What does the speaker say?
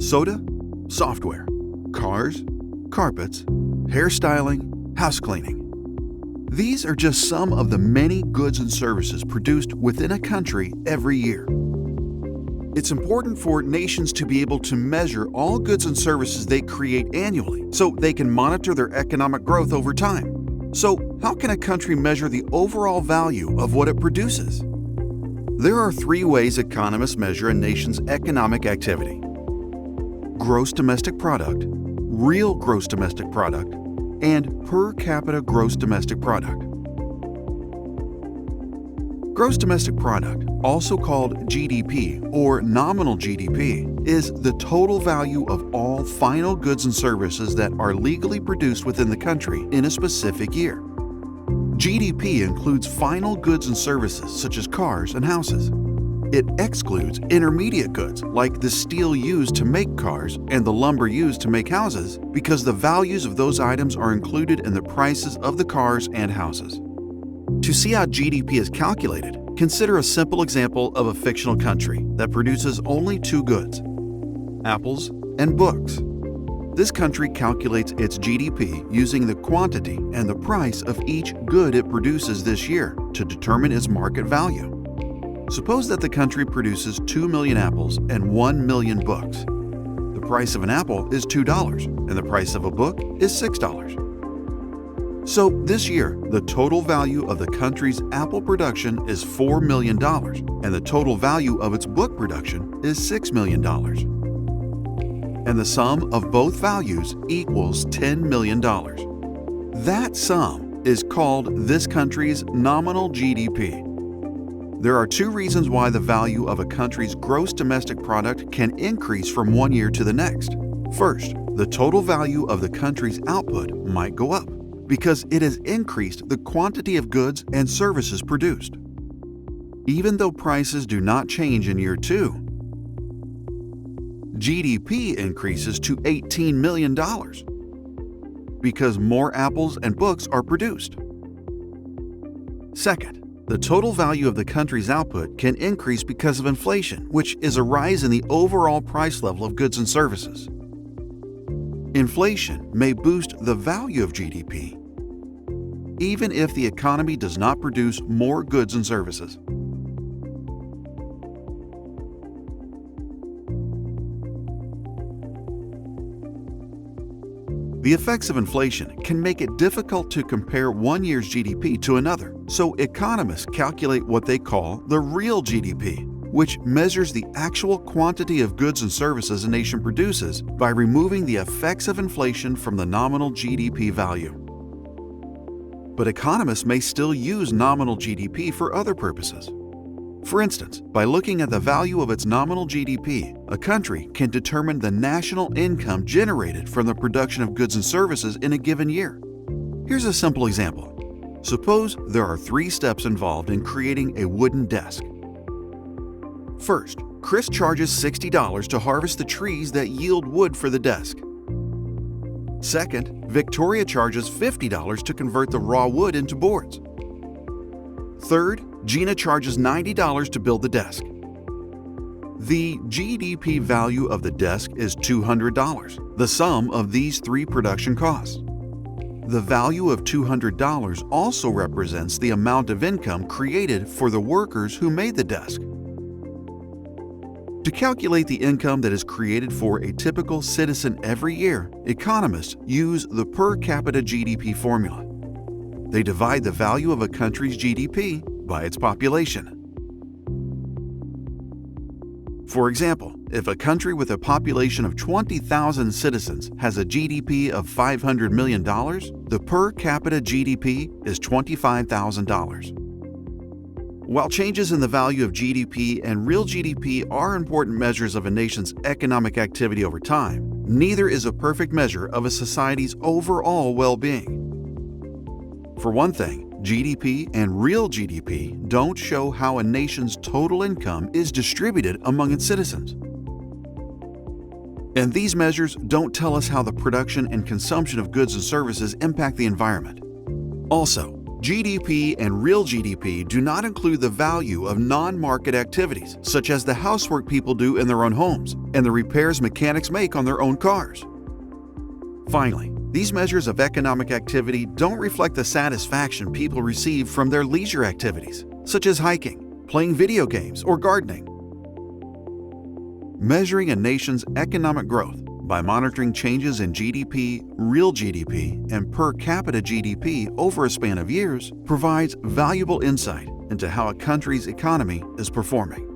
soda, software, cars, carpets, hairstyling, house cleaning. These are just some of the many goods and services produced within a country every year. It's important for nations to be able to measure all goods and services they create annually so they can monitor their economic growth over time. So, how can a country measure the overall value of what it produces? There are three ways economists measure a nation's economic activity: gross domestic product, real gross domestic product, and per capita gross domestic product. Gross domestic product, also called GDP or nominal GDP, is the total value of all final goods and services that are legally produced within the country in a specific year. GDP includes final goods and services such as cars and houses. It excludes intermediate goods like the steel used to make cars and the lumber used to make houses because the values of those items are included in the prices of the cars and houses. To see how GDP is calculated, consider a simple example of a fictional country that produces only two goods: apples and books. This country calculates its GDP using the quantity and the price of each good it produces this year to determine its market value. Suppose that the country produces 2 million apples and 1 million books. The price of an apple is $2 and the price of a book is $6. So this year, the total value of the country's apple production is $4 million and the total value of its book production is $6 million. And the sum of both values equals $10 million. That sum is called this country's nominal GDP. There are two reasons why the value of a country's gross domestic product can increase from one year to the next. First, the total value of the country's output might go up because it has increased the quantity of goods and services produced. Even though prices do not change in year two, GDP increases to $18 million because more apples and books are produced. Second, the total value of the country's output can increase because of inflation, which is a rise in the overall price level of goods and services. Inflation may boost the value of GDP, even if the economy does not produce more goods and services. The effects of inflation can make it difficult to compare one year's GDP to another, so economists calculate what they call the real GDP, which measures the actual quantity of goods and services a nation produces by removing the effects of inflation from the nominal GDP value. But economists may still use nominal GDP for other purposes. For instance, by looking at the value of its nominal GDP, a country can determine the national income generated from the production of goods and services in a given year. Here's a simple example. Suppose there are 3 steps involved in creating a wooden desk. First, Chris charges $60 to harvest the trees that yield wood for the desk. Second, Victoria charges $50 to convert the raw wood into boards. Third, Gina charges $90 to build the desk. The GDP value of the desk is $200, the sum of these 3 production costs. The value of $200 also represents the amount of income created for the workers who made the desk. To calculate the income that is created for a typical citizen every year, economists use the per capita GDP formula. They divide the value of a country's GDP by its population. For example, if a country with a population of 20,000 citizens has a GDP of $500 million, the per capita GDP is $25,000. While changes in the value of GDP and real GDP are important measures of a nation's economic activity over time, neither is a perfect measure of a society's overall well-being. For one thing, GDP and real GDP don't show how a nation's total income is distributed among its citizens. And these measures don't tell us how the production and consumption of goods and services impact the environment. Also, GDP and real GDP do not include the value of non-market activities, such as the housework people do in their own homes and the repairs mechanics make on their own cars. Finally, these measures of economic activity don't reflect the satisfaction people receive from their leisure activities, such as hiking, playing video games, or gardening. Measuring a nation's economic growth by monitoring changes in GDP, real GDP, and per capita GDP over a span of years provides valuable insight into how a country's economy is performing.